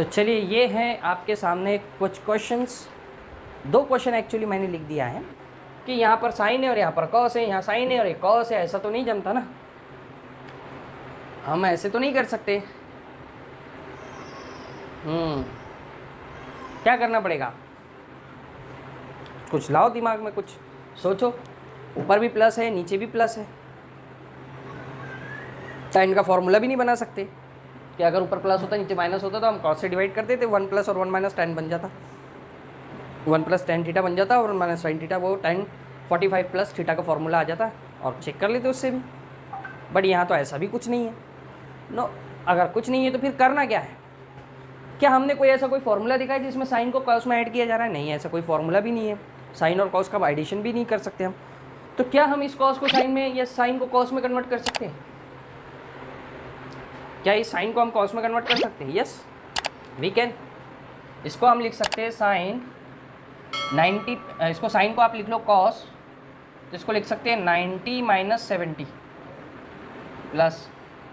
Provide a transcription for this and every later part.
तो चलिए ये है आपके सामने कुछ क्वेश्चंस, 2 क्वेश्चन एक्चुअली मैंने लिख दिया है कि यहाँ पर साइन है और यहाँ पर कॉस है, यहाँ साइन है और ये कॉस है। ऐसा तो नहीं जमता ना, हम ऐसे तो नहीं कर सकते। क्या करना पड़ेगा, कुछ लाओ दिमाग में, कुछ सोचो। ऊपर भी प्लस है, नीचे भी प्लस है, साइन का फॉर्मूला भी नहीं बना सकते कि अगर ऊपर प्लस होता नीचे माइनस होता तो हम कॉस से डिवाइड कर देते, 1 प्लस और 1 माइनस tan बन जाता, 1 प्लस tan थीटा बन जाता और 1 माइनस sin थीटा, वो tan 45 प्लस थीटा का फॉर्मूला आ जाता और चेक कर लेते उससे भी। बट यहाँ तो ऐसा भी कुछ नहीं है। नो, अगर कुछ नहीं है तो फिर करना क्या है? क्या हमने कोई ऐसा कोई फॉर्मूला दिखा है जिसमें साइन को कॉस में ऐड किया जा रहा है? नहीं, ऐसा कोई फॉर्मूला भी नहीं है। साइन और कॉस का एडिशन भी नहीं कर सकते हम। तो क्या हम इस कॉस को साइन में या साइन को कॉस में कन्वर्ट कर सकते हैं? क्या इस साइन को हम कॉस में कन्वर्ट कर सकते हैं? Yes we can. इसको हम लिख सकते हैं साइन 90, इसको साइन को आप लिख लो कॉस, तो इसको लिख सकते हैं 90 माइनस 70 प्लस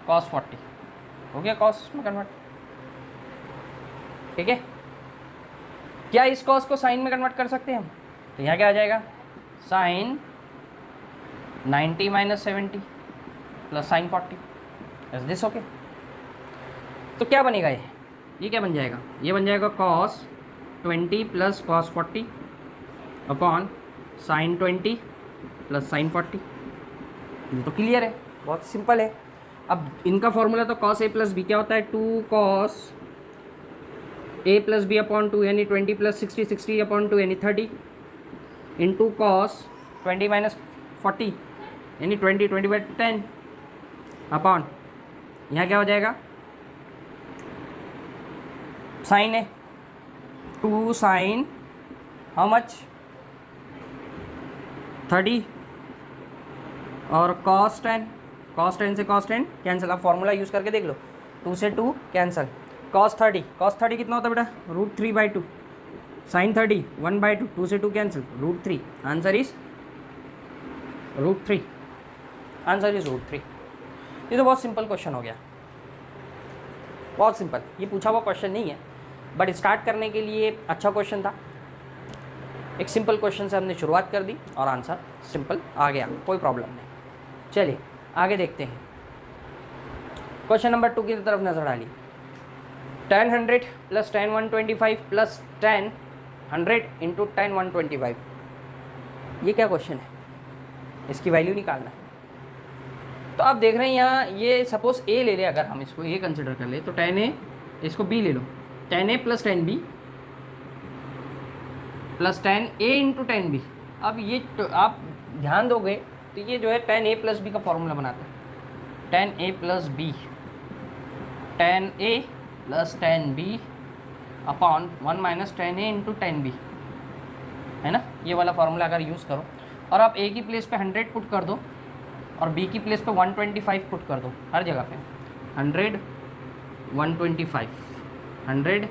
कॉस 40, हो गया कॉस में कन्वर्ट। ठीक है, क्या इस कॉस को साइन में कन्वर्ट कर सकते हैं हम? तो यहाँ क्या आ जाएगा, sine 90 minus 70 plus sine 40, is this okay? तो क्या बनेगा ये क्या बन जाएगा? ये बन जाएगा cos 20 plus cos 40 upon sine 20 plus sine 40। ये तो क्लियर है, बहुत सिंपल है। अब इनका फॉर्मूला तो कॉस ए प्लस बी क्या होता है, 2 cos A plus B upon 2 यानी 20 प्लस 60, 60 अपॉन 2 यानी 30 इंटू कॉस 20 माइनस 40 यानी 20/10 अपॉन यहाँ क्या हो जाएगा, साइन है 2 साइन हाउ मच 30 और कॉस 10, कॉस 10 से कॉस 10 कैंसिल। आप फॉर्मूला यूज़ करके देख लो, 2 से 2 कैंसिल, कॉस 30 कितना होता है बेटा, √3/2, साइन 30 1/2, 2 से 2 cancel, √3, answer is √3, answer is √3। ये तो बहुत सिंपल क्वेश्चन हो गया, बहुत सिंपल। ये पूछा हुआ क्वेश्चन नहीं है, बट स्टार्ट करने के लिए अच्छा क्वेश्चन था। एक सिंपल क्वेश्चन से हमने शुरुआत कर दी और आंसर सिंपल आ गया, कोई प्रॉब्लम नहीं। चलिए आगे देखते हैं, क्वेश्चन नंबर 2 की तरफ नजर डालिए। tan 100 plus tan 125 plus tan 100 into tan 125, ये क्या क्वेश्चन है? इसकी वैल्यू निकालना है। तो आप देख रहे हैं यहाँ, ये सपोज a ले ले, अगर हम इसको a कंसिडर कर ले तो tan a, इसको b ले लो, tan a plus tan b plus tan a into tan b। अब ये तो आप ध्यान दोगे तो ये जो है tan a प्लस b का फॉर्मूला बनाता है, tan a plus b, tan a plus tan b upon 1 minus tan a into tan b, है ना। ये वाला फार्मूला अगर यूज़ करो और आप a की प्लेस पे 100 पुट कर दो और b की प्लेस पे 125 पुट कर दो, हर जगह पे 100 125 100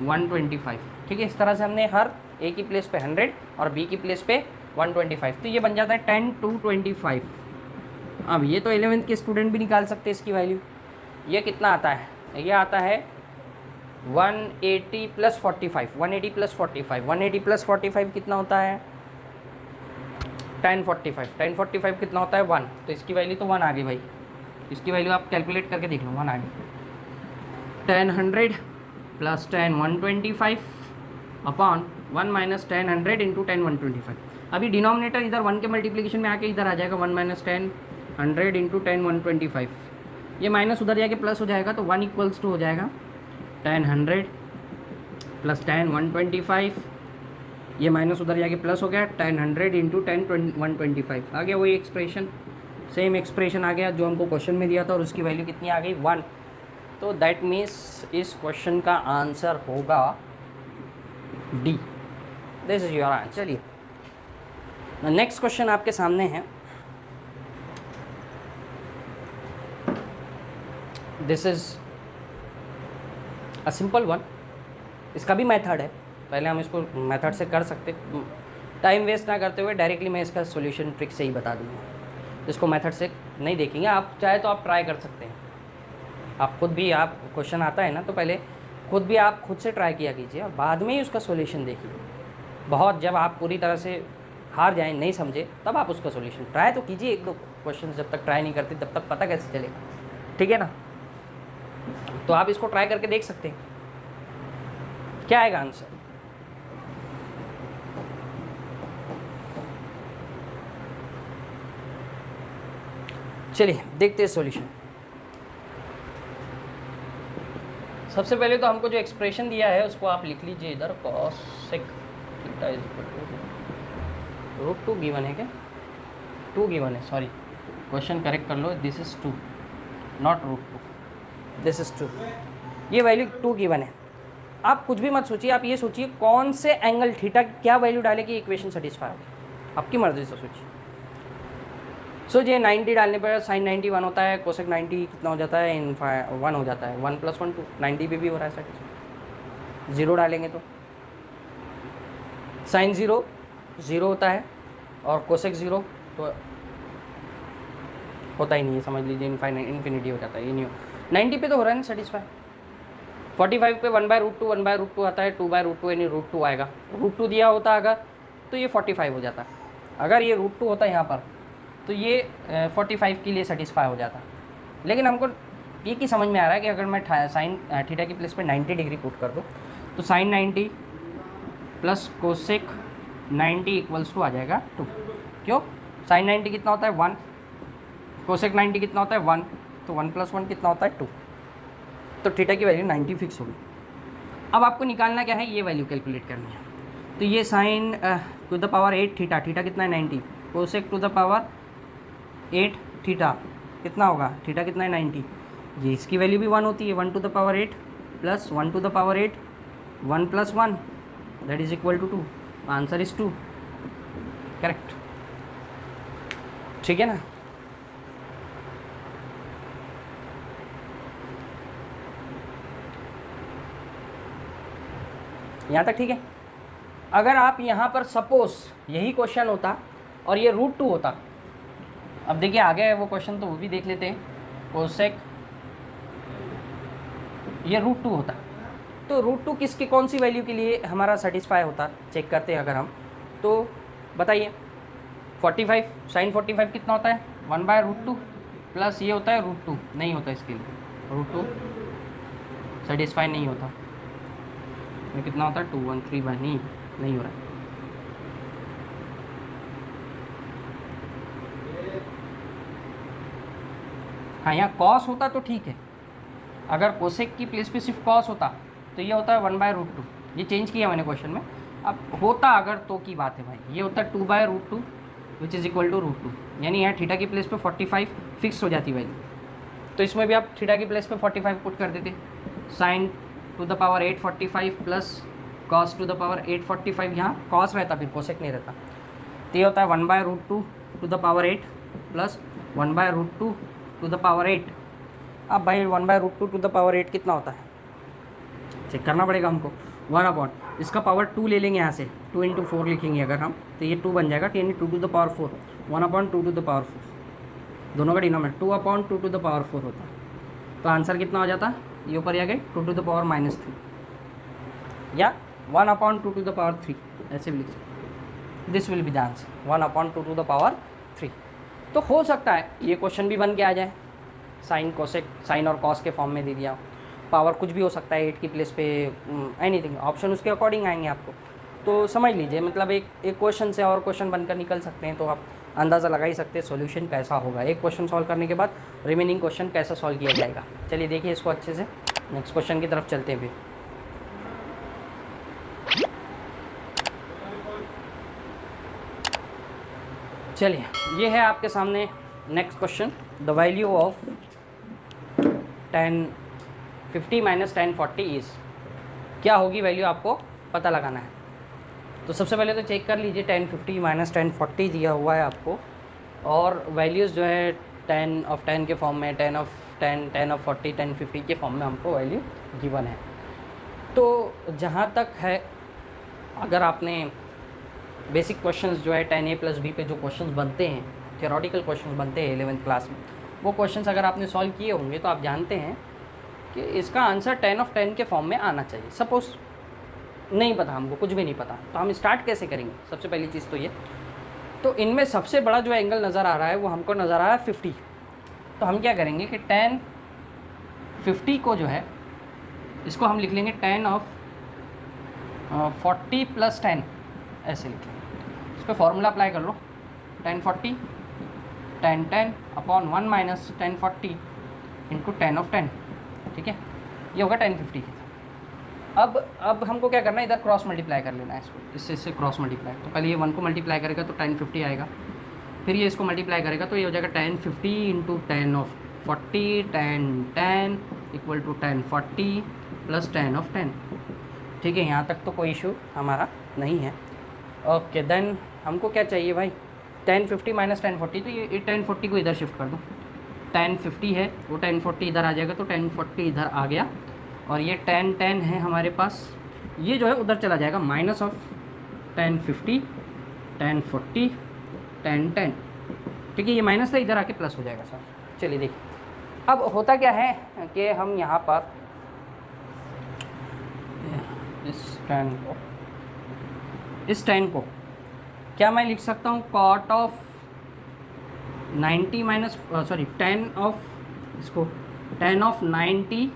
125, ठीक है। इस तरह से हमने हर a की प्लेस पे 100 और b की प्लेस पे 125, तो ये बन जाता है 10 to 25। अब ये तो 11th के स्टूडेंट भी निकाल सकते हैं इसकी वैल्यू। ये कितना आता है, ये आता है 180 प्लस 45, 180 प्लस 45, 180 प्लस 45 कितना होता है, tan 45, tan 45 कितना होता है 1, तो इसकी वैल्यू तो 1 आ गई भाई। इसकी वैल्यू आप कैलकुलेट करके देख लो, 1 आ गई। tan 100 plus tan 125 upon 1 minus tan 100 into tan 125। अभी डिनोमिनेटर इधर 1 के मल्टीप्लिकेशन में आके इधर आ जाएगा, 1 माइनस tan 100 इंटू tan 125, ये माइनस उधर जाके प्लस हो जाएगा तो 1 इक्वल्स टू हो जाएगा tan 100 प्लस tan 125, ये माइनस उधर जाके प्लस हो गया, tan 100 इंटू tan 125 आ गया। वही एक्सप्रेशन, सेम एक्सप्रेशन आ गया जो हमको क्वेश्चन में दिया था और उसकी वैल्यू कितनी आ गई 1। तो दैट मीन्स इस क्वेश्चन का आंसर होगा D, this is your answer. चलिए नेक्स्ट क्वेश्चन आपके सामने है, this is a simple one. इसका भी मेथड है, पहले हम इसको मेथड से कर सकते, टाइम वेस्ट ना करते हुए डायरेक्टली मैं इसका सॉल्यूशन ट्रिक से ही बता दूँगा। इसको मेथड से नहीं देखेंगे, आप चाहे तो आप ट्राई कर सकते हैं। आप खुद भी, आप क्वेश्चन आता है ना तो पहले खुद भी आप खुद से ट्राई किया कीजिए और बाद में ही उसका सॉल्यूशन देखिए। बहुत जब आप पूरी तरह से हार जाएं, नहीं समझे, तब आप उसका सॉल्यूशन ट्राई तो कीजिए। एक दो क्वेश्चन जब तक ट्राई नहीं करते तब तक पता कैसे चलेगा, ठीक है ना। तो आप इसको ट्राई करके देख सकते हैं क्या आएगा आंसर। चलिए देखते हैं सॉल्यूशन। सबसे पहले तो हमको जो एक्सप्रेशन दिया है उसको आप लिख लीजिए इधर, cos sec theta is equal to √2 given है क्या, 2 गिवन है, सॉरी क्वेश्चन करेक्ट कर लो, this is 2 not √2, this is 2, ये वैल्यू 2 गिवन है। आप कुछ भी मत सोचिए, आप ये सोचिए कौन से एंगल थीटा क्या वैल्यू डाले कि इक्वेशन सेटिस्फाई हो, आपकी मर्जी से सोचिए। सो ये 90 डालने पर साइन 90 1 होता है, कोसेक 90 कितना हो जाता है, इन 1 हो जाता है, 1 + 1 2, 90 पे भी हो रहा है सेटिस्फाई। 0 डालेंगे तो साइन 0 0 होता है और कोसेक 0 तो होता ही नहीं है, समझ लीजिए इन्फिनिटी हो जाता है, ये नहीं हो। 90 पे तो हो रहा है ना सेटिस्फाई। 45 पे 1/√2 1/√2 आता है, 2/√2 यानी √2 आएगा। √2 दिया होता अगर तो ये 45 हो जाता। अगर ये √2 होता यहाँ पर तो ये 45 के लिए सेटिस्फाई हो जाता। लेकिन हमको ये की समझ में आ रहा है कि अगर मैं साइन थीटा की प्लेस पे 90 डिग्री पुट कर दूँ तो sine 90 plus cosec 90 equals to आ जाएगा 2। क्यों, साइन 90 कितना होता है 1, कोसेक 90 कितना होता है 1, तो 1 + 1 कितना होता है 2, तो थीटा की वैल्यू 90 फिक्स होगी। अब आपको निकालना क्या है, ये वैल्यू कैलकुलेट करनी है। तो ये sine to the power 8 theta, theta कितना है 90, cosec to the power 8 theta कितना होगा, थीटा कितना है 90, ये इसकी वैल्यू भी 1 होती है, 1 to the power 8 plus 1 to the power 8 1 + 1 that is equal to 2, answer is 2, correct, ठीक है ना। यहाँ तक ठीक है। अगर आप यहाँ पर सपोज यही क्वेश्चन होता और ये √2 होता, अब देखिए आगे है वो क्वेश्चन तो वो भी देख लेते हैं। कोसेक ये √2 होता तो √2 किसकी कौन सी वैल्यू के लिए हमारा सेटिस्फाई होता, चेक करते हैं अगर हम, तो बताइए 45 साइन 45 कितना होता है 1/√2 प्लस ये होता है √2, नहीं होता इसके लिए, √2 सेटिस्फाई नहीं होता, ये कितना होता है 213 नहीं हो रहा है। हाँ यहाँ कॉस होता तो ठीक है, अगर कोसेक की प्लेस पे सिर्फ कॉस होता तो ये होता है 1/√2, ये चेंज किया मैंने क्वेश्चन में। अब होता अगर तो की बात है भाई, ये होता है 2/√2 विच इज़ इक्वल टू √2, यानी यहाँ थीटा की प्लेस पे 45 फिक्स हो जाती वैल्यू। तो इसमें भी आप थीटा की प्लेस पे 45 पुट कर देते, sign to the power 8 45 plus cos two the power 8 45, यहाँ कॉस रहता फिर कोसेक नहीं रहता, तो ये होता है 1/√2 to the power 8 plus 1/√2 to the power 8। अब भाई 1/√2 टू द पावर 8 कितना होता है, चेक करना पड़ेगा हमको। 1/, इसका पावर 2 ले लेंगे यहाँ से, 2 × 4 लिखेंगे अगर हम, तो ये 2 बन जाएगा, यानी 2 to the power 4, 1/2 to the power 4, दोनों का डिनोमिनेटर 2/2 टू द पावर 4 होता। तो आंसर कितना हो जाता, ये ऊपर आ गए 2 टू द पावर -3 या 1/2 टू द पावर 3, ऐसे भी लिख सकते, this will be the answer 1/2 to the power 3। तो हो सकता है ये क्वेश्चन भी बन के आ जाए, साइन कोसेक साइन और कॉस के फॉर्म में दे दिया, पावर कुछ भी हो सकता है 8 की प्लेस पे, एनीथिंग ऑप्शन उसके अकॉर्डिंग आएंगे आपको। तो समझ लीजिए मतलब एक क्वेश्चन से और क्वेश्चन बनकर निकल सकते हैं, तो आप अंदाज़ा लगा ही सकते हैं सॉल्यूशन कैसा होगा। एक क्वेश्चन सॉल्व करने के बाद रिमेनिंग क्वेश्चन कैसा सॉल्व किया जाएगा। चलिए देखिए इसको अच्छे से, नेक्स्ट क्वेश्चन की तरफ चलते हैं फिर। चलिए ये है आपके सामने next question, the value of 1050 - 1040 is, क्या होगी वैल्यू आपको पता लगाना है। तो सबसे पहले तो चेक कर लीजिए 1050 - 1040 दिया हुआ है आपको, और वैल्यूज़ जो है 10 के फॉर्म में, 10 10 40 1050 के फॉर्म में हमको वैल्यू गिवन है। तो जहाँ तक है, अगर आपने बेसिक क्वेश्चंस जो है 10A + B पे जो क्वेश्चंस बनते हैं, थियोरेटिकल क्वेश्चंस बनते हैं 11th क्लास में, वो क्वेश्चंस अगर आपने सॉल्व किए होंगे तो आप जानते हैं कि इसका आंसर 10/10 के फॉर्म में आना चाहिए। सपोज़ नहीं पता, हमको कुछ भी नहीं पता, तो हम स्टार्ट कैसे करेंगे? सबसे पहली चीज़ तो ये, तो इनमें सबसे बड़ा जो एंगल नज़र आ रहा है वो हमको नज़र आ रहा है 50। तो हम क्या करेंगे कि 10/50 को जो है इसको हम लिख लेंगे 10/40 + 10, ऐसे लिख लेंगे। इस पर फॉर्मूला अप्लाई कर लो, 10/40 10/10 अपॉन 1 माइनस 10/40 इंटू 10/10, ठीक है, ये होगा 10/50। अब हमको क्या करना है, इधर क्रॉस मल्टीप्लाई कर लेना है इसको, इससे क्रॉस मल्टीप्लाई। तो पहले ये 1 को मल्टीप्लाई करेगा तो 10/50 आएगा, फिर ये इसको मल्टीप्लाई करेगा तो ये हो जाएगा 10/50 इंटू 10/40 10/10 इक्वल टू 10/40 + 10/10, ठीक है। यहाँ तक तो कोई इशू हमारा नहीं है। ओके, देन हमको क्या चाहिए भाई, 10/50 माइनस 10/40, तो ये 10/40 को इधर शिफ्ट कर दो। 10/50 है वो 10/40 इधर आ जाएगा, तो 10/40 इधर आ गया, और ये 10/10 है हमारे पास, ये जो है उधर चला जाएगा, माइनस ऑफ 10/50 10/40 10/10, ठीक है। ये माइनस था, इधर आके प्लस हो जाएगा सर। चलिए देखिए, अब होता क्या है कि हम यहाँ पर इस 10 को क्या मैं लिख सकता हूँ, cot ऑफ 90 माइनस 10 ऑफ, इसको 10 ऑफ 90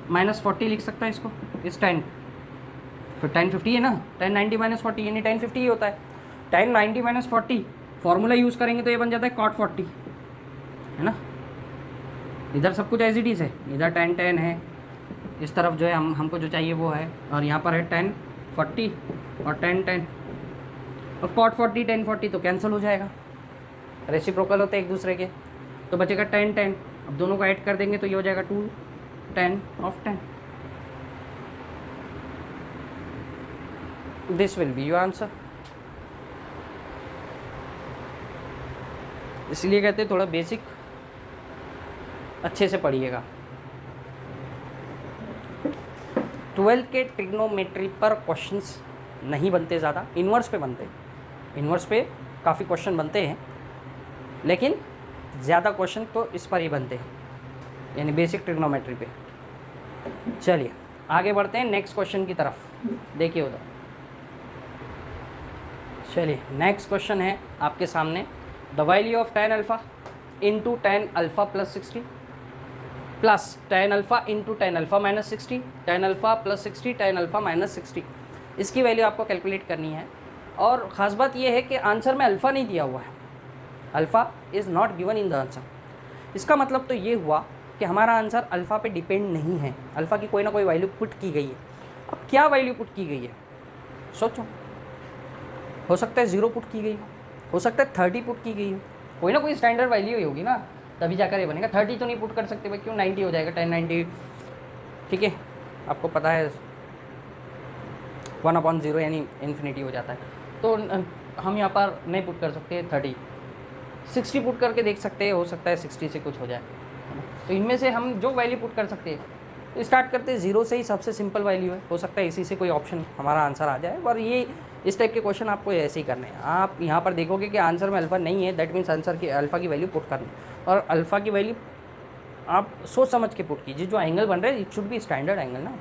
माइनस 40 लिख सकता है इसको, इस 10, फिर 10/50 है ना, 10/90 माइनस 40 यानी 10/50 ही होता है। 10/90 माइनस 40 फॉर्मूला यूज़ करेंगे तो ये बन जाता है cot 40, है ना। इधर सब कुछ एज इट इज़ है, इधर 10/10 है, इस तरफ जो है हमको जो चाहिए वो है, और यहाँ पर है 10/40 और 10/10, और cot 40 10/40 तो कैंसिल हो जाएगा, रेसिप्रोकल होते हैं एक दूसरे के, तो बचेगा 10/10। अब दोनों को ऐड कर देंगे तो ये हो जाएगा 2/10/10। This will be your answer. इसलिए कहते हैं थोड़ा बेसिक अच्छे से पढ़िएगा। 12th के ट्रिग्नोमेट्री पर क्वेश्चंस नहीं बनते ज़्यादा, इन्वर्स पे बनते हैं, इन्वर्स पे काफ़ी क्वेश्चन बनते हैं, लेकिन ज़्यादा क्वेश्चन तो इस पर ही बनते हैं, यानी बेसिक ट्रिग्नोमेट्री पे। चलिए आगे बढ़ते हैं नेक्स्ट क्वेश्चन की तरफ, देखिए उधर। चलिए नेक्स्ट क्वेश्चन है आपके सामने, the value of tan alpha into tan alpha + 60 plus tan alpha into tan alpha minus 60, tan alpha + 60 tan alpha minus 60, इसकी वैल्यू आपको कैलकुलेट करनी है। और ख़ास बात यह है कि आंसर में अल्फ़ा नहीं दिया हुआ है, alpha is not given in the answer. इसका मतलब तो ये हुआ कि हमारा आंसर अल्फ़ा पे डिपेंड नहीं है, अल्फ़ा की कोई ना कोई वैल्यू पुट की गई है। अब क्या वैल्यू पुट की गई है सोचो, हो सकता है 0 पुट की गई हो सकता है 30 पुट की गई हो, कोई ना कोई स्टैंडर्ड वैल्यू ही होगी ना, तभी जाकर ये बनेगा। 30 तो नहीं पुट कर सकते भाई, क्यों, 90 हो जाएगा, 10/90, ठीक है, आपको पता है 1/0 यानी इन्फिनिटी हो जाता है, तो हम यहाँ पर नहीं पुट कर सकते 30, 60 पुट करके देख सकते हैं, हो सकता है 60 से कुछ हो जाए। तो इनमें से हम जो वैल्यू पुट कर सकते हैं, स्टार्ट करते हैं 0 से ही, सबसे सिंपल वैल्यू है, हो सकता है इसी से कोई ऑप्शन हमारा आंसर आ जाए। और ये इस टाइप के क्वेश्चन आपको ऐसे ही करने हैं। आप यहाँ पर देखोगे कि आंसर में अल्फ़ा नहीं है, दैट मीन्स आंसर की अल्फ़ा की वैल्यू पुट करनी, और अल्फ़ा की वैल्यू आप सोच समझ के पुट कीजिए। जो एंगल बन रहा है it should be standard angle ना,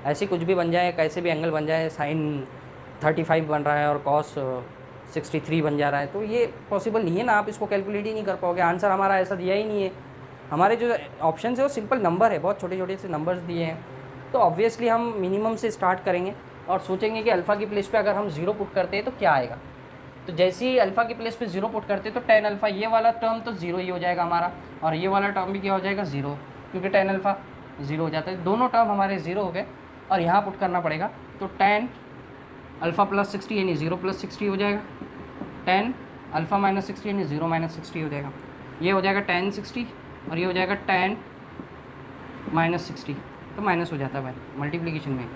ऐसे कुछ भी बन जाए, कैसे भी एंगल बन जाए, sin 35 बन रहा है और cos 63 बन जा रहा है, तो ये पॉसिबल नहीं है ना, आप इसको कैलकुलेट ही नहीं कर पाओगे। आंसर हमारा ऐसा दिया ही नहीं है, हमारे जो ऑप्शन है वो सिंपल नंबर है, बहुत छोटे छोटे से नंबर्स दिए हैं। तो ऑब्वियसली हम मिनिमम से स्टार्ट करेंगे और सोचेंगे कि अल्फ़ा की प्लेस पे अगर हम 0 पुट करते हैं तो क्या आएगा। तो जैसे ही अल्फ़ा की प्लेस पे 0 पुट करते हैं तो tan अल्फ़ा, ये वाला टर्म तो 0 ही हो जाएगा हमारा, और ये वाला टर्म भी क्या हो जाएगा 0, क्योंकि tan अल्फ़ा 0 हो जाता है, दोनों टर्म हमारे 0 हो गए। और यहाँ पुट करना पड़ेगा, तो tan अल्फ़ा + 60 यानी 0 + 60 हो जाएगा, tan अल्फ़ा माइनस 60 यानी 0 - 60 हो जाएगा, ये हो जाएगा tan 60 और ये हो जाएगा tan - 60, तो माइनस हो जाता है भाई मल्टीप्लिकेशन में।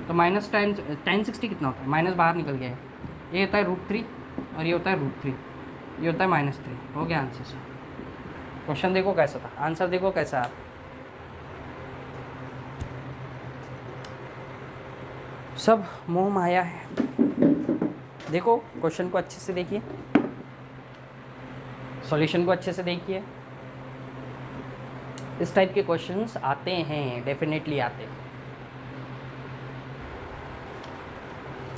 तो माइनस tan 60 कितना होता है, माइनस बाहर निकल गया है, ये होता है √3 और ये होता है √3, ये होता है -3, हो गया आंसर। क्वेश्चन देखो कैसा था, आंसर देखो कैसा है। सब मोह माया है। देखो क्वेश्चन को अच्छे से देखिए, सॉल्यूशन को अच्छे से देखिए। इस टाइप के क्वेश्चंस आते हैं, डेफिनेटली आते हैं।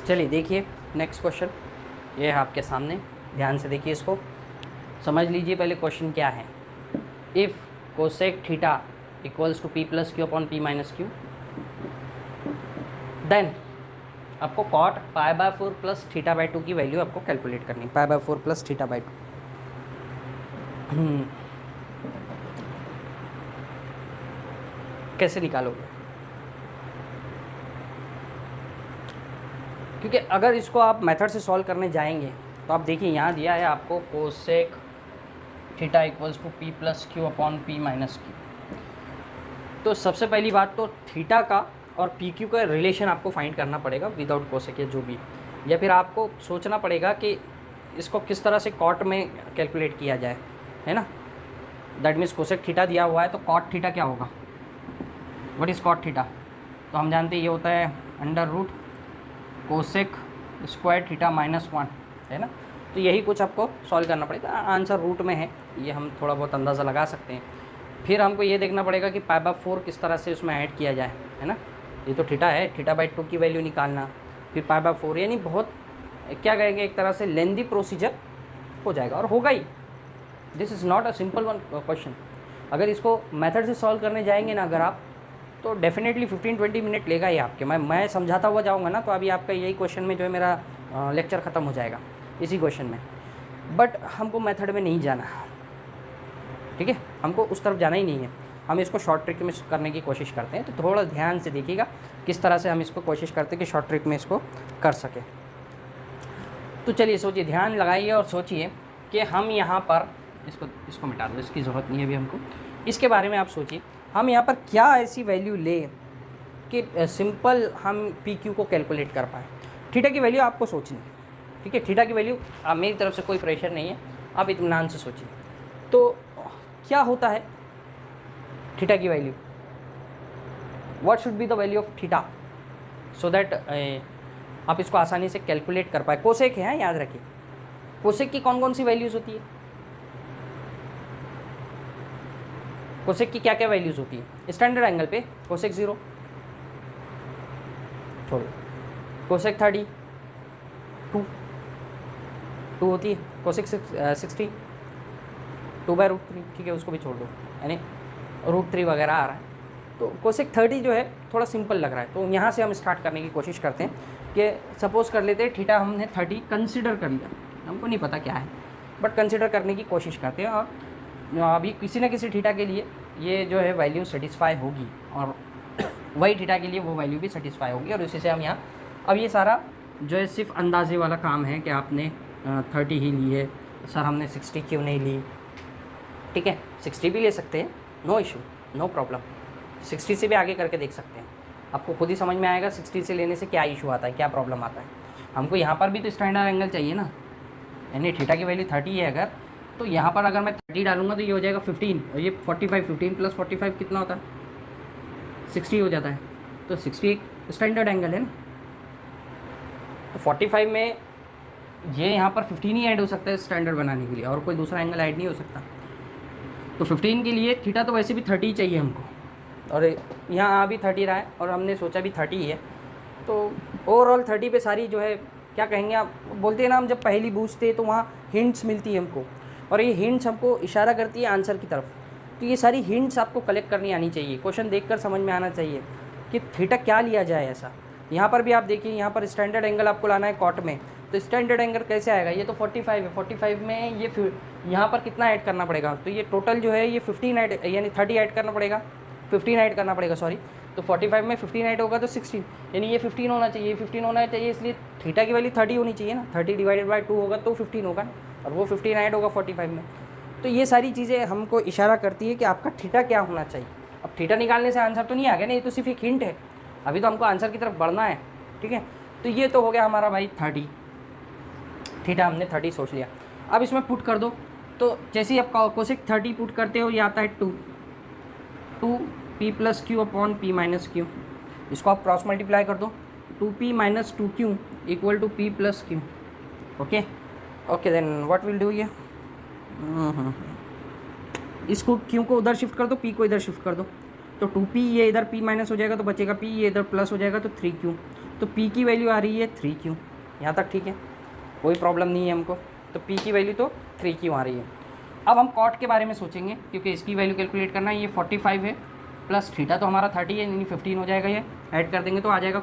चलिए देखिए नेक्स्ट क्वेश्चन, ये है आपके सामने, ध्यान से देखिए, इसको समझ लीजिए। पहले क्वेश्चन क्या है, if cosec theta equals to P plus Q upon P minus Q, then आपको cot pi by 4 plus theta by 2 की वैल्यू आपको कैलकुलेट करनी है। Pi by 4 plus theta by 2 कैसे निकालोगे? क्योंकि अगर इसको आप मेथड से सॉल्व करने जाएंगे तो आप देखिए यहाँ दिया है आपको cosec theta equals to P plus Q upon P minus Q. तो सबसे पहली बात तो थीटा का और पी क्यू का रिलेशन आपको फाइंड करना पड़ेगा विदाउट कोसेक या जो भी, या फिर आपको सोचना पड़ेगा कि इसको किस तरह से कॉट में कैलकुलेट किया जाए, है ना। दैट मीन्स कोसेक थीटा दिया हुआ है तो कॉट थीटा क्या होगा, व्हाट इज़ कॉट थीटा? तो हम जानते हैं ये होता है under root cosec square theta minus 1, है ना। तो यही कुछ आपको सॉल्व करना पड़ेगा, आंसर रूट में है, ये हम थोड़ा बहुत अंदाज़ा लगा सकते हैं। फिर हमको ये देखना पड़ेगा कि पाई बाय 4 किस तरह से उसमें ऐड किया जाए, है ना। ये तो थीटा है, थीटा बाई 2 की वैल्यू निकालना, फिर पाई बाय 4, यानी बहुत क्या कहेंगे, एक तरह से लेंदी प्रोसीजर हो जाएगा और होगा ही। This is not a simple one question. अगर इसको मेथड से सॉल्व करने जाएंगे ना अगर आप, तो डेफिनेटली 15-20 मिनट लेगा ही आपके। मैं समझाता हुआ जाऊँगा ना, तो अभी आपका यही क्वेश्चन में जो है मेरा लेक्चर ख़त्म हो जाएगा इसी क्वेश्चन में। बट हमको मेथड में नहीं जाना, ठीक है, हमको उस तरफ जाना ही नहीं है, हम इसको शॉर्ट ट्रिक में करने की कोशिश करते हैं। तो थोड़ा ध्यान से देखिएगा किस तरह से हम इसको कोशिश करते हैं कि शॉर्ट ट्रिक में इसको कर सकें। तो चलिए सोचिए, ध्यान लगाइए और सोचिए कि हम यहाँ पर इसको मिटा दो, इसकी ज़रूरत नहीं है अभी हमको। इसके बारे में आप सोचिए, हम यहाँ पर क्या ऐसी वैल्यू लें कि सिंपल हम पी क्यू को कैलकुलेट कर पाए। थीटा की वैल्यू आपको सोचनी है, ठीक है, थीटा की वैल्यू मेरी तरफ से कोई प्रेशर नहीं है, आप इत्मीनान से सोचिए। तो क्या होता है थीटा की value, what should be the value of theta, so that आप इसको आसानी से कैलकुलेट कर पाए। कोसेक है, याद रखिए, कोसेक की कौन कौन सी वैल्यूज़ होती है, कोसेक की क्या क्या वैल्यूज़ होती है। स्टैंडर्ड एंगल पे कोसेक 0, छोड़ो, कोसेक 30 2 होती है, कोसेक 60 2/√3, ठीक है, उसको भी छोड़ दो, यानी √3 वगैरह आ रहा है। तो कोसेक 30 जो है थोड़ा सिंपल लग रहा है, तो यहाँ से हम स्टार्ट करने की कोशिश करते हैं कि सपोज़ कर लेते हैं थीटा हमने 30 कंसिडर कर लिया, हमको नहीं पता क्या है, बट कंसिडर करने की कोशिश करते हैं। और अभी किसी न किसी थीटा के लिए ये जो है वैल्यू सेटिस्फाई होगी और वही थीटा के लिए वो वैल्यू भी सेटिस्फाई होगी, और उसी से हम यहाँ, अब ये सारा जो है सिर्फ अंदाजे वाला काम है कि आपने 30 ही ली है, सर हमने 60 क्यों नहीं ली, ठीक है, 60 भी ले सकते हैं, नो इशू, नो प्रॉब्लम, 60 से भी आगे करके देख सकते हैं, आपको खुद ही समझ में आएगा 60 से लेने से क्या इशू आता है, क्या प्रॉब्लम आता है। हमको यहाँ पर भी तो स्टैंडर्ड एंगल चाहिए ना, यानी थीटा की वैल्यू 30 है अगर, तो यहाँ पर अगर मैं 30 डालूंगा तो ये हो जाएगा 15, और ये 45, 15 प्लस 45 कितना होता है, 60 हो जाता है। तो 60 एक स्टैंडर्ड एंगल है ना, तो 45 में ये यहाँ पर 15 ही ऐड हो सकता है स्टैंडर्ड बनाने के लिए, और कोई दूसरा एंगल ऐड नहीं हो सकता। तो 15 के लिए थीटा तो वैसे भी 30 ही चाहिए हमको, और यहाँ भी 30 रहा है और हमने सोचा भी 30 ही है, तो ओवरऑल 30 पे सारी जो है क्या कहेंगे आप, बोलते हैं ना हम जब पहली बूझते हैं तो वहाँ हिंट्स मिलती है हमको, और ये हिंट्स हमको इशारा करती है आंसर की तरफ। तो ये सारी हिंट्स आपको कलेक्ट करनी आनी चाहिए, क्वेश्चन देखकर समझ में आना चाहिए कि थीटा क्या लिया जाए ऐसा। यहाँ पर भी आप देखिए, यहाँ पर स्टैंडर्ड एंगल आपको लाना है कॉट में, तो स्टैंडर्ड एंगल कैसे आएगा, ये तो 45 है, 45 में ये यहाँ पर कितना ऐड करना पड़ेगा, तो ये टोटल जो है ये 15 ऐड, यानी 30 ऐड करना पड़ेगा, 15 ऐड करना पड़ेगा, सॉरी। तो 45 में 15 ऐड होगा तो 16, यानी ये 15 होना चाहिए, 15 होना चाहिए, इसलिए थीटा की वैल्यू 30 होनी चाहिए ना, 30 डिवाइडेड बाई 2 होगा तो 15 होगा, और वो 15 ऐड होगा 45 में। तो ये सारी चीज़ें हमको इशारा करती है कि आपका थीटा क्या होना चाहिए। अब थीटा निकालने से आंसर तो नहीं आ गया ना, ये तो सिर्फ एक हिंट है, अभी तो हमको आंसर की तरफ बढ़ना है, ठीक है। तो ये तो हो गया हमारा भाई 30, थीटा हमने 30 सोच लिया। अब इसमें पुट कर दो, तो जैसे ही आप कोसेक 30 पुट करते हो, ये आता है 2 P plus Q upon P minus Q, इसको आप क्रॉस मल्टीप्लाई कर दो, 2p minus 2q equal to p plus Q. Okay, then what will do ये, इसको क्यू को उधर शिफ्ट कर दो, पी को इधर शिफ्ट कर दो, तो 2p, ये इधर p माइनस हो जाएगा तो बचेगा p, ये इधर प्लस हो जाएगा तो 3q। तो p की वैल्यू आ रही है 3q, यहाँ तक ठीक है, कोई प्रॉब्लम नहीं है हमको। तो p की वैल्यू तो 3q आ रही है। अब हम कॉट के बारे में सोचेंगे, क्योंकि इसकी वैल्यू कैलकुलेट करना है। ये 45 है प्लस थीटा तो हमारा 30 है, यानी 15 हो जाएगा। ये ऐड कर देंगे तो आ जाएगा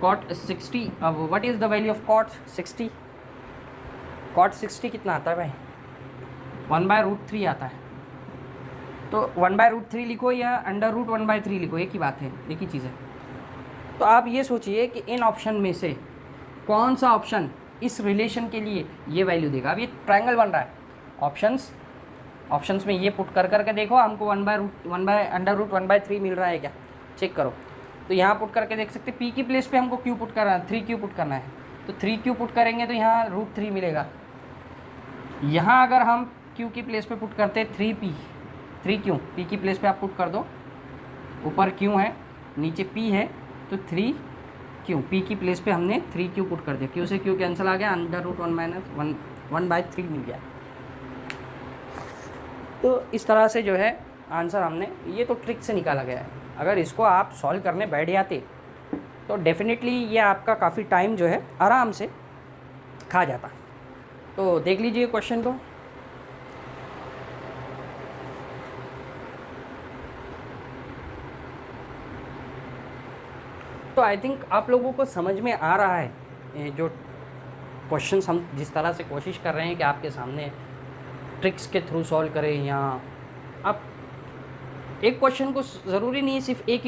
कॉट 60। अब what is the value of cot 60? Cot 60 कितना आता है भाई? 1/√3 आता है। तो 1/√3 लिखो या √1/3 लिखो, एक ही बात है, एक ही चीज़ है। तो आप ये सोचिए कि इन ऑप्शन में से कौन सा ऑप्शन इस रिलेशन के लिए ये वैल्यू देगा। अब ये ट्रायंगल बन रहा है, ऑप्शंस में ये पुट कर करके देखो, हमको 1/√1/3 मिल रहा है क्या, चेक करो। तो यहाँ पुट करके देख सकते, पी की प्लेस पे हमको क्यू पुट करना है, 3q पुट करना है। तो 3q पुट करेंगे तो यहाँ √3 मिलेगा। यहाँ अगर हम q की प्लेस पे पुट करते 3q, p की प्लेस पे आप पुट कर दो, ऊपर q है नीचे p है, तो 3q, p की प्लेस पे हमने 3q पुट कर दिया, q से q कैंसिल आ गया, √1 - 1/3 मिल गया। तो इस तरह से जो है आंसर हमने, ये तो ट्रिक से निकाला गया है। अगर इसको आप सॉल्व करने बैठ जाते तो डेफिनेटली ये आपका काफ़ी टाइम जो है आराम से खा जाता। तो देख लीजिए क्वेश्चन को। तो आई थिंक आप लोगों को समझ में आ रहा है, ये जो क्वेश्चंस हम जिस तरह से कोशिश कर रहे हैं कि आपके सामने ट्रिक्स के थ्रू सॉल्व करें। यहाँ आप एक क्वेश्चन को ज़रूरी नहीं है सिर्फ एक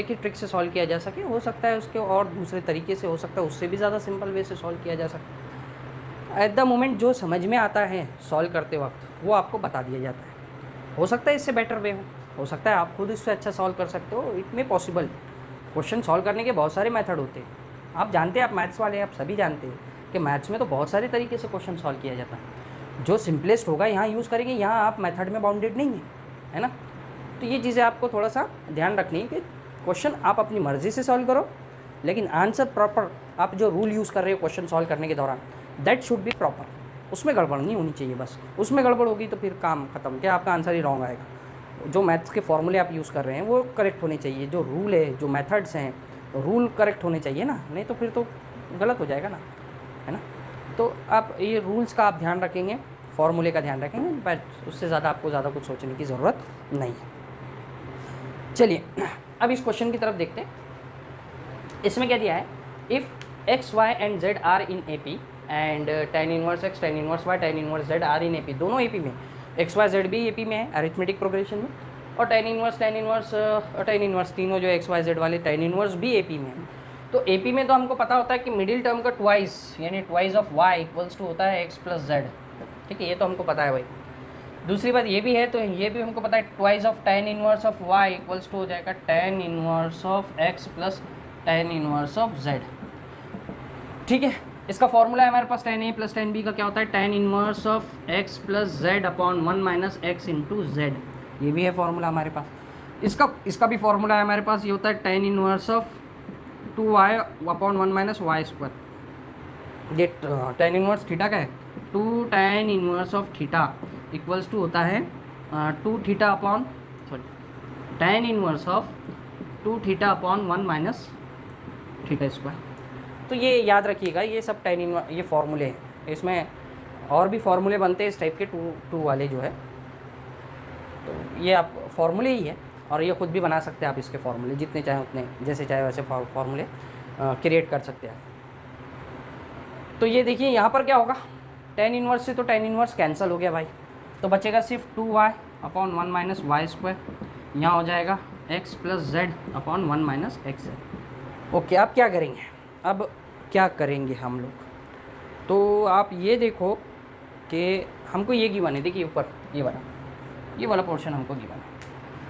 ही ट्रिक से सॉल्व किया जा सके, हो सकता है उसके और दूसरे तरीके से हो सकता है, उससे भी ज़्यादा सिंपल वे से सॉल्व किया जा सकता है। एट द मोमेंट जो समझ में आता है सॉल्व करते वक्त वो आपको बता दिया जाता है। हो सकता है इससे बेटर वे हो सकता है आप खुद इससे अच्छा सॉल्व कर सकते हो, it may possible. Question solve करने के बहुत सारे मेथड होते हैं, आप जानते हैं, आप मैथ्स वाले आप सभी जानते हैं कि मैथ्स में तो बहुत सारे तरीके से क्वेश्चन सॉल्व किया जाता है। जो सिंपलेस्ट होगा यहाँ यूज़ करेंगे, यहाँ आप मेथड में बाउंडेड नहीं है ना। तो ये चीज़ें आपको थोड़ा सा ध्यान रखनी है कि क्वेश्चन आप अपनी मर्ज़ी से सॉल्व करो, लेकिन आंसर प्रॉपर, आप जो रूल यूज़ कर रहे हो क्वेश्चन सॉल्व करने के दौरान, दैट शुड बी प्रॉपर, उसमें गड़बड़ नहीं होनी चाहिए। बस उसमें गड़बड़ होगी तो फिर काम ख़त्म, क्या आपका आंसर ही रॉन्ग आएगा। जो मैथ्स के फॉर्मूले आप यूज़ कर रहे हैं वो करेक्ट होने चाहिए, जो रूल है, जो मेथड्स हैं, रूल करेक्ट होने चाहिए ना, नहीं तो फिर तो गलत हो जाएगा ना, है ना। तो आप ये रूल्स का आप ध्यान रखेंगे, फॉर्मूले का ध्यान रखेंगे, बट उससे ज़्यादा आपको ज़्यादा कुछ सोचने की ज़रूरत नहीं है। चलिए अब इस क्वेश्चन की तरफ देखते हैं। इसमें क्या दिया है, if x, y and z are in AP and tan inverse x, tan inverse y, tan inverse z are in AP, दोनों AP में, x, y, z भी AP में है अरिथमेटिक प्रोग्रेशन में, और tan इनवर्स तीनों जो x, y, z वाले tan इनवर्स भी AP में है। तो AP में तो हमको पता होता है कि मिडिल टर्म का ट्वाइस, यानी twice of y equals to होता है x प्लस z, ठीक है, ये तो हमको पता है भाई। दूसरी बात ये भी है, तो ये भी हमको पता है twice of tan inverse of y equals to हो जाएगा tan inverse of x plus tan inverse of z, ठीक है। इसका फॉर्मूला है हमारे पास tan a plus tan b का क्या होता है, tan inverse of x plus z upon 1 minus x into z, ये भी है फॉर्मूला हमारे पास। इसका भी फॉर्मूला है हमारे पास, ये होता है tan inverse of 2y upon 1 minus Y square. ये tan इनवर्स थीटा का है, 2 tan inverse of theta equals to होता है 2 theta upon tan inverse of 2 theta upon 1 minus theta square. तो ये याद रखिएगा, ये सब tan इनवर्स, ये फॉर्मूले हैं, इसमें और भी फॉर्मूले बनते हैं इस टाइप के, टू वाले जो है, तो ये आप फॉर्मूले ही है, और ये खुद भी बना सकते हैं आप इसके फॉर्मूले, जितने चाहे उतने, जैसे चाहे वैसे फॉर्मूले क्रिएट कर सकते हैं। तो ये देखिए यहाँ पर क्या होगा, tan इनवर्स से तो tan इनवर्स कैंसिल हो गया भाई, तो बचेगा सिर्फ 2y upon 1 minus Y square, यहाँ हो जाएगा x plus z upon 1 minus x z। Okay, अब क्या करेंगे, अब क्या करेंगे हम लोग, तो आप ये देखो कि हमको ये गिवन है, देखिए ऊपर ये वाला पोर्शन हमको गिवन है,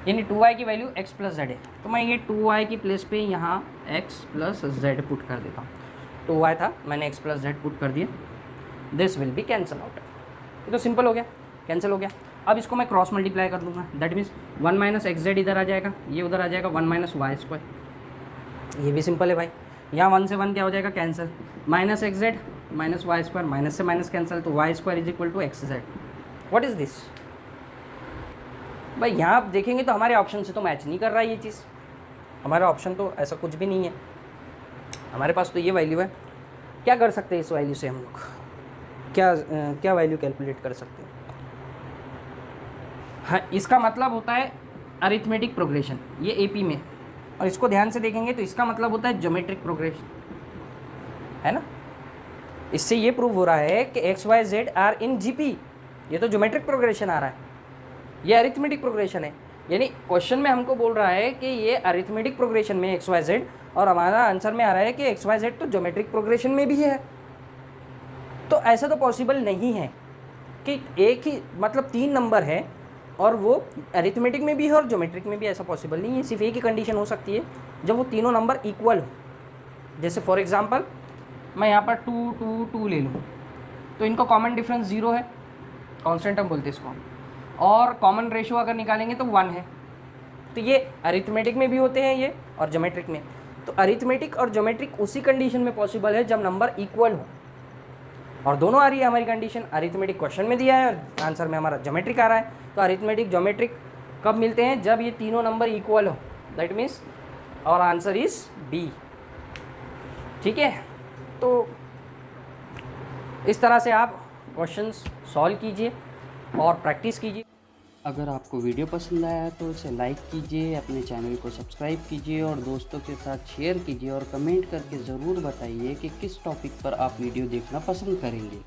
यानी 2y की वैल्यू x प्लस z है, तो मैं ये 2y की प्लेस पे यहाँ x प्लस z पुट कर देता हूँ। 2y था, मैंने x प्लस z पुट कर दिया, this will B cancel out. ये तो सिंपल हो गया, कैंसिल हो गया। अब इसको मैं क्रॉस मल्टीप्लाई कर दूंगा, that means 1 minus X Z इधर आ जाएगा, ये उधर आ जाएगा 1 माइनस वाई स्क्वायर, ये भी सिंपल है भाई। यहाँ 1 से 1 क्या हो जाएगा, cancel, minus X Z minus Y square, minus से माइनस कैंसिल, तो Y square is equal to X Z. What is this, भाई यहाँ आप देखेंगे तो हमारे ऑप्शन से तो मैच नहीं कर रहा है ये चीज़, हमारा ऑप्शन तो ऐसा कुछ भी नहीं है, हमारे पास तो ये वैल्यू है। क्या कर सकते हैं इस वैल्यू से हम लोग, क्या वैल्यू कैलकुलेट कर सकते हैं? हाँ, इसका मतलब होता है अरिथमेटिक प्रोग्रेशन, ये एपी में, और इसको ध्यान से देखेंगे तो इसका मतलब होता है ज्योमेट्रिक प्रोग्रेशन, है ना। इससे ये प्रूव हो रहा है कि X Y Z are in GP, ये तो ज्योमेट्रिक प्रोग्रेशन आ रहा है, ये अरिथमेटिक प्रोग्रेशन है। यानी क्वेश्चन में हमको बोल रहा है कि ये अरिथमेटिक प्रोग्रेशन में एक्स वाई जेड, और हमारा आंसर में आ रहा है कि एक्स वाई जेड तो ज्योमेट्रिक प्रोग्रेशन में भी है। तो ऐसा तो पॉसिबल नहीं है कि एक ही मतलब 3 नंबर है और वो अरिथमेटिक में भी है और ज्योमेट्रिक में भी, ऐसा पॉसिबल नहीं है। सिर्फ एक ही कंडीशन हो सकती है जब वो तीनों नंबर इक्वल हो। जैसे फॉर एग्जांपल मैं यहाँ पर 2 2 2 ले लूँ तो इनका कॉमन डिफरेंस 0 है, कांस्टेंट हम बोलते हैं इसको, और कॉमन रेशियो अगर निकालेंगे तो 1 है। तो ये अरिथमेटिक में भी होते हैं ये, और ज्योमेट्रिक में। तो अरिथमेटिक और ज्योमेट्रिक उसी कंडीशन में पॉसिबल है जब नंबर इक्वल हो, और दोनों आ रही है हमारी कंडीशन। अरिथमेटिक क्वेश्चन में दिया है और आंसर में हमारा ज्योमेट्रिक आ रहा है। तो अरिथमेटिक ज्योमेट्रिक कब मिलते हैं? जब ये तीनों नंबर इक्वल हो, दैट मीन्स और आंसर इज बी। ठीक है, तो इस तरह से आप क्वेश्चंस सॉल्व कीजिए और प्रैक्टिस कीजिए। अगर आपको वीडियो पसंद आया तो इसे लाइक कीजिए, अपने चैनल को सब्सक्राइब कीजिए और दोस्तों के साथ शेयर कीजिए, और कमेंट करके ज़रूर बताइए कि किस टॉपिक पर आप वीडियो देखना पसंद करेंगे।